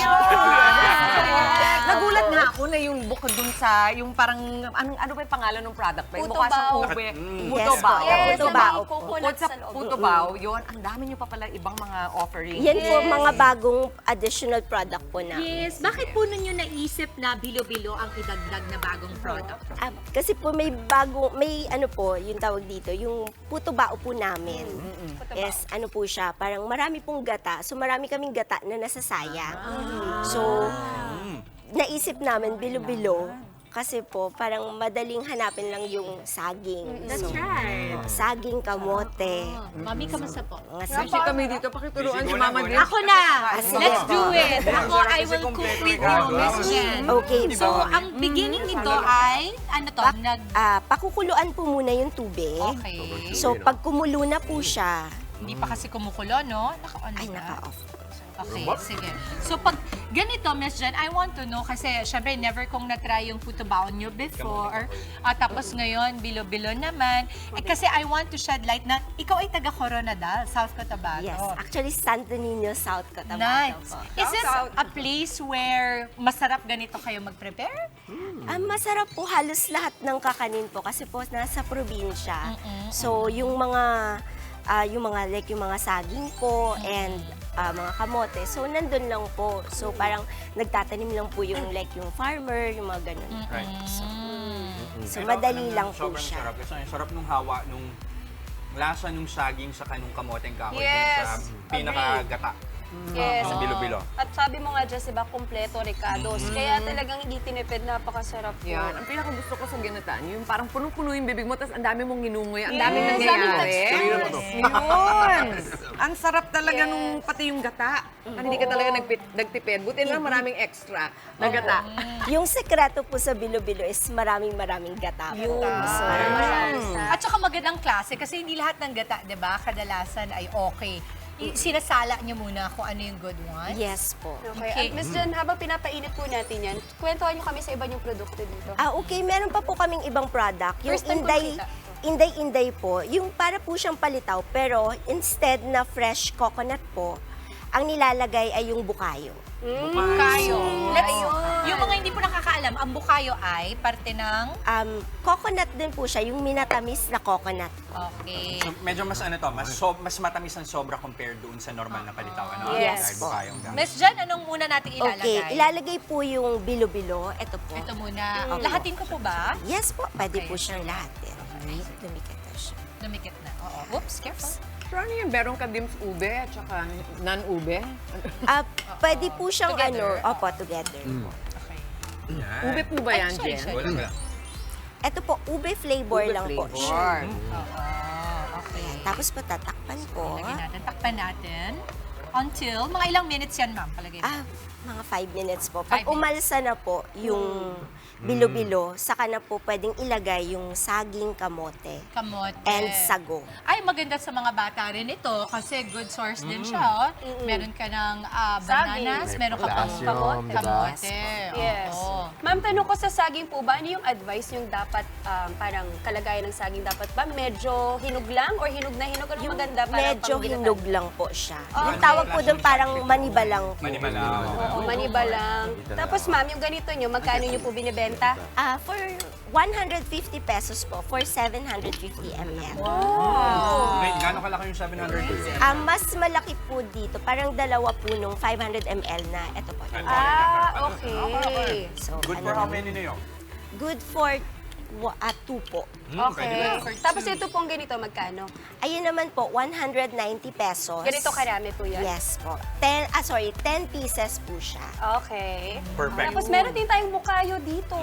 Nagulat nga ako na yung bukod dun sa, yung parang, ano ba yung pangalan ng product ba? Yung Puto mukha siyang Bao. ube. Mm. Puto Yes, Bao. Yes, Puto may Bao. coconut Bukod sa sa loob. Puto Bao, yun, ang dami nyo pa pala ibang mga offerings. Yan po mga bagong additional product po namin. Yes, bakit po ninyo naisip na bilo-bilo ang idagdag na bagong product? Kasi po may ano po, yung tawag dito, yung puto bao po namin. Yes, ano po siya, parang marami pong gata. So marami kaming gata na nasasayang. So, naisip namin bilo-bilo. Kasi po, parang madaling hanapin lang yung saging. That's So, right. saging, kamote. Mami, kamusta po? Mga Kasi kami dito, pakituruan si Busy Mama muna, Dim. Ako na! sige Let's po. do it! Ako, I will cook with you, Miss Jen. Okay So, po. ang beginning nito ay, ano to, Pakukuluan po muna yung tubig. Okay. So, pag kumulo na po siya, Hindi pa kasi kumukulo, no? Naka-on ay na. naka-off. Okay, sige. So pag ganito, Miss Jen, I want to know kasi syempre never kong na-try yung puto baon nyo before. Tapos ngayon, bilo-bilo naman. Kasi I want to shed light na ikaw ay taga Coronadal, South Cotabato. Yes, actually Santo Niño, South Cotabato Nice. po. Is this a place where masarap ganito kayo mag-prepare? Masarap po halos lahat ng kakanin po kasi po nasa probinsya. So yung mga like yung mga saging po and mga kamote. So nandun lang po. So parang nagtatanim lang po yung like yung farmer, yung mga ganun. Right. So madali lang po Sobrang siya. sarap. Kasi ang sarap nung hawa, nung lasa nung saging sa kanong kamoteng kahoy Yes. dun sa pinakagata. Yes. Sa bilo-bilo. At sabi mo nga, Jess, diba, kompleto, Ricardos. Kaya talagang hindi tinipid, napakasarap po. Yan. Ang pinaka gusto ko sa ginataan, yung parang punong-puno yung bibig mo, tapos ang dami mong nginunguya, ang Yes, daming nangyayari. daming Yun! Ang sarap talaga nung pati yung gata. Hindi ka talaga nagtipid. Buti na maraming extra na gata. Yung sekreto po sa bilo-bilo is maraming gata po. So, At saka magandang klase kasi hindi lahat ng gata, di ba, kadalasan ay okay. Sinasala niyo muna kung ano yung good one. yes po. Okay. At Miss Jen, habang pinapainit po natin yan, kwentuhan niyo kami sa iba niyong produkto dito. Okay, meron pa po kaming ibang product. Yung First time ko nakita. Inday po, yung para po siyang palitaw, pero instead na fresh coconut po, ang nilalagay ay yung bukayo. Bukayo. Yung mga hindi po nakakaalam, ang bukayo ay parte ng... Coconut din po siya, yung minatamis na coconut. Okay. So, medyo mas ano to, mas matamis ang sobra compared doon sa normal na palitawan. No? Yes. Dahil bukayong gamit. Miss Jen, anong muna natin ilalagay? Okay, ilalagay po yung bilo-bilo. Ito po. Ito muna. Opo. Lahatin ko po ba? Yes po, pwede po siyang lahatin. Lumikit na siya. Lumikit na. Oo. Oops, careful. Pero ano yung meron ka dims ube at saka non-ube? Pwede po siyang Together? together. Ube po ba yan, Actually, Jen? Wala. Ito po, ube flavor Ube lang po flavor. siya. Okay. Ayan, tapos po tatakpan po. Lagyan natin. Takpan natin. Until, mga ilang minutes yan, ma'am? Palagay mo. Mga 5 minutes po. 5 Pag minutes. umalsa na po yung bilo-bilo, saka na po pwedeng ilagay yung saging kamote Kamote. and sago. Ay, maganda sa mga bata rin ito kasi good source din siya. Oh. Meron ka ng bananas, meron ka pang potassium, diba? kamote. Yes. Oo. Ma'am, tanong ko sa saging po ba, ano yung advice yung dapat, parang kalagayan ng saging dapat ba? Medyo hinog lang or hinog na hinog? Ano maganda para Medyo pangginatan? hinog lang po siya. Yung Okay. tawag po doon parang maniba lang po. Maniba lang. Oo, maniba lang. Tapos ma'am, yung ganito nyo, magkano nyo po binibenta? For 150 pesos po, for 750 ml. Wait, gano'ng kalaki yung 750? Mas malaki po dito, parang dalawa po nung 500 ml na. Ito po. Okay. So, Good for how many na yun? Good for 2 po. Okay. Tapos ito pong ganito, magkano? Ayun naman po, 190 pesos. Ganito karami po yan? Yes po. 10 pieces po siya. Okay. Perfect. Tapos meron din tayong bukayo dito.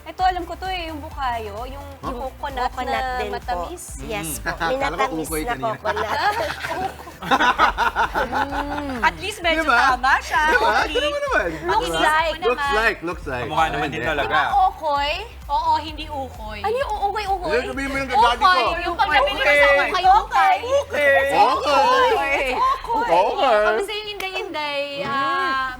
Ito, alam ko to yung bukayo, yung coconut na din matamis. po. Yes po. Akala ko Minatamis ukoy na kanina. coconut. At least medyo Diba? tama siya. Okay. Looks like. Looks like. Kamukha naman din talaga. Okoy? Oo, hindi ukoy. Ano yung ukoy-ukoy? Ano sabihin mo yung daddy ko? Yung pag nabili mo sa ukay-ukay. Okay. Kasi yung inday-inday,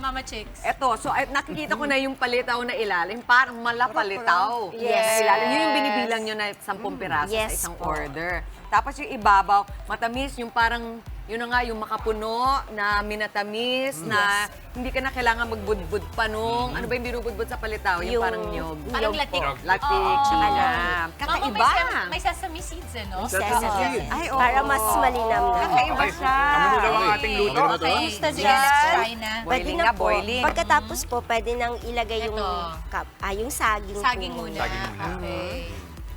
Mama Chicks. Eto, so nakikita ko na yung palitaw na ilalim, parang malapalitaw. Yes. Ilalim, yun yung binibilang nyo na 10 piraso Yes sa isang po. order. Tapos yung ibabaw, matamis, yung parang, yun na nga, yung makapuno na minatamis, na hindi ka na kailangan magbudbud pa nung, ano ba yung binubudbud sa palitaw? Yung, Yung- parang nyog. Parang latik. Latik, Oo. siyam. Mama, Kakaiba. may sesame seeds, eh, no? Sesame. Ay, oo. Para mas malinam na. Kakaiba siya. Kami mo daw ang ating luto. Okay. Kamusta Sige, dyan? let's try na. Pwede Boiling na na, po. boiling. Pagkatapos po, pwede nang ilagay yung, Ito. yung saging, Saging po. muna. Saging muna. Okay.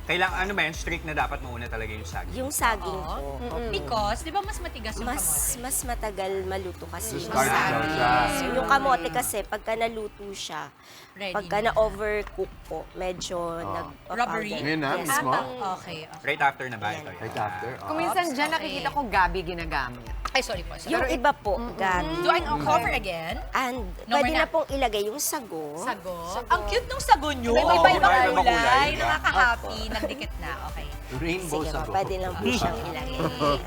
Kailangan, ano ba yan? Strict na dapat mauna talaga yung saging. Yung saging po. Because, di ba mas matigas yung Mas kamote? mas matagal maluto kasi yung Starch saging. siya. So, yung kamote kasi, pagka naluto siya, Ready pagka na. na-overcook po, medyo Rubbery? Ngayon na, Yes. mismo? Okay. Right after na ba ito? Right after. Kung minsan dyan nakikita ko gabi ginagamit. Ay, sorry po. Yung iba po, gabi. Do I cover again? And No, pwede we're na pong ilagay yung sago. Sago. Ang cute nung sago nyo. May Iba-ibang iba-ibang kulay. kulay. Nakaka-happy. Nagdikit na. Okay. Rainbow Sige sago. po, pwede lang po siyang ilagay.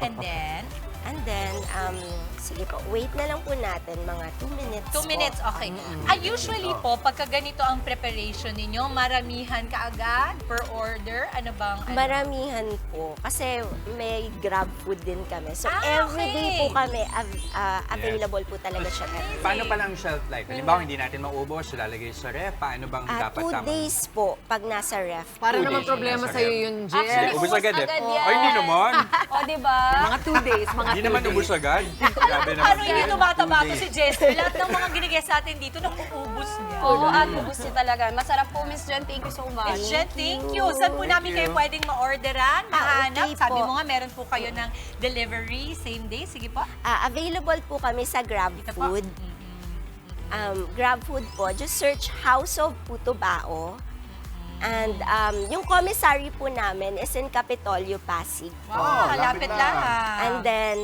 And then, And then, Sige po, wait na lang po natin mga 2 minutes 2 minutes, okay. Usually po, pagka ganito ang preparation ninyo, maramihan ka agad per order? Ano bang? Maramihan po. Kasi may Grab food din kami. So, everyday po kami available po talaga siya. Paano pala ang shelf life? Halimbawa, hindi natin maubos, lalagay sa ref. Paano bang dapat 2 tama? days po pag nasa ref. Para 2 naman days problema nasa sa'yo ref. yun, Actually, Jess. ubus agad eh. yan. Ay, hindi naman. O, diba? Mga 2 days, mga 2 Hindi naman days. ubus agad. Grabe naman. Paano hindi tumataba to 2 si days. Jess? Lahat ng mga ginigess natin dito, nakuubos niya. Oo, at ubus niya talaga. Masarap po, Miss Jen. Thank you so much. Miss Jen, thank you. Saan po namin kayo pwedeng ma-orderan, mahanap? okay Sabi po. mo nga, meron po kayo ng delivery, same day. Sige po. Available po kami sa Grab Food. Grab Food po, just search House of Puto Bao. And yung commissary po namin is in Capitolio, Pasig. Wow, lapit lang. And then,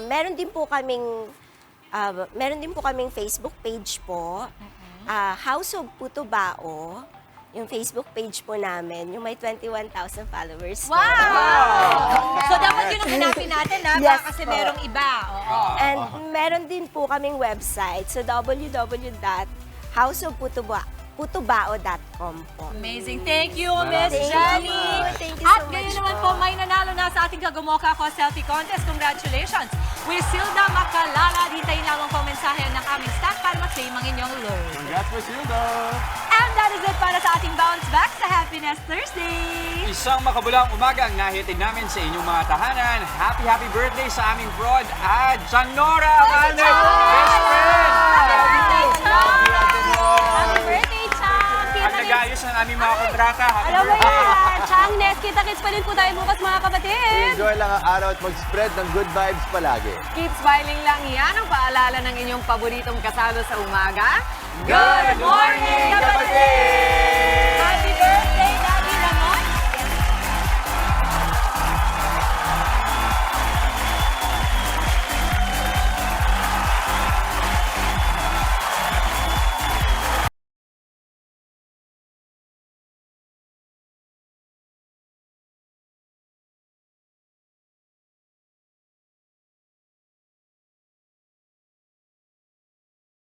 meron din po kaming Facebook page po. House of Puto Bao. Yung Facebook page po namin, yung may 21,000 followers. Wow! So, dapat yun ang hanapin natin, ha? Yes. Kasi merong iba. Oo. And meron din po kaming website, so www.houseofputobao.com po. Amazing. Thank you, Miss Thank you. Jenny. Thank you so At much ngayon naman po, may nanalo na sa ating Kagumoka Ako Selfie Contest. Congratulations! Wisilda Makalala. Hintayin lamang po mensahe ng aming staff para ma-claim ang inyong load. Congrats, Wisilda! And that is it para sa ating Bounce Back sa Happiness Thursday. Isang makabulang umaga ang nahihatid namin sa inyong mga tahanan. Happy birthday sa aming broad at Janora Valdes, best friend! Happy birthday, Chang! At nag-ayos ng aming mga kontrata. Happy Alam mo birthday! yan, Chang, Nes, kita-kits pa rin po tayo bukas, mga kapatid. Enjoy lang ang araw at mag-spread ng good vibes palagi. Keep smiling lang yan ang paalala ng inyong paboritong kasalo sa umaga. Good morning!